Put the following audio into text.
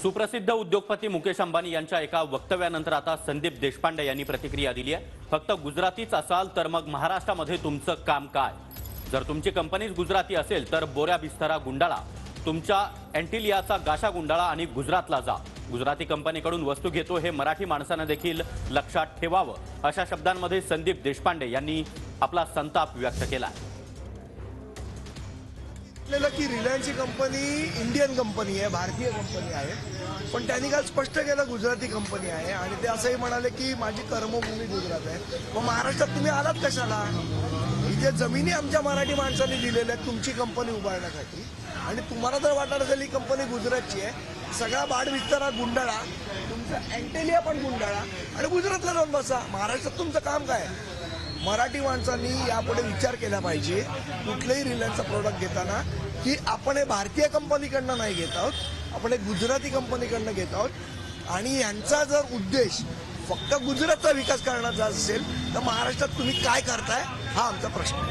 सुप्रसिद्ध उद्योगपती मुकेश अंबानी यांच्या एका वक्तव्यानंतर आता संदीप देशपांडे यांनी प्रतिक्रिया दिली आहे। फक्त गुजरातीच असाल तर मग महाराष्ट्रामध्ये तुमचं काम काय? जर तुमची कंपनीच गुजराती असेल तर बोऱ्या बिस्तारा गुंडाळा, तुमच्या एंटिलियाचा गाशा गुंडाळा आणि गुजरातला जा। गुजराती कंपनीकडून वस्तू घेतो हे मराठी माणसाने देखील लक्षात ठेवावं, अशा शब्दांमध्ये संदीप देशपांडे यांनी आपला संताप व्यक्त केला। की रिलायन्स ही कंपनी इंडियन कंपनी आहे, भारतीय कंपनी आहे, पण त्यांनी काल स्पष्ट केलं गुजराती कंपनी आहे आणि ते असंही म्हणाले की माझी कर्मभूमी गुजरात आहे। मग महाराष्ट्रात तुम्ही आलात कशाला? इथे जमिनी आमच्या मराठी माणसांनी दिलेल्या आहेत तुमची कंपनी उभारण्यासाठी, आणि तुम्हाला जर वाटत असेल ही कंपनी गुजरातची आहे, सगळा बाड विस्तारा गुंडाळा, तुमचा अँटेलिया पण गुंडाळा आणि गुजरातला जाऊन बसा। महाराष्ट्रात तुमचं काम काय? मराठी माणसांनी यापुढे विचार केला पाहिजे कुठलेही रिलायन्सचा प्रोडक्ट घेताना की आपण हे भारतीय कंपनीकडनं नाही घेत आहोत, आपण एक गुजराती कंपनीकडनं घेत आहोत। आणि यांचा जर उद्देश फक्त गुजरातचा विकास करण्याचा असेल तर महाराष्ट्रात तुम्ही काय करताय हा आमचा प्रश्न आहे।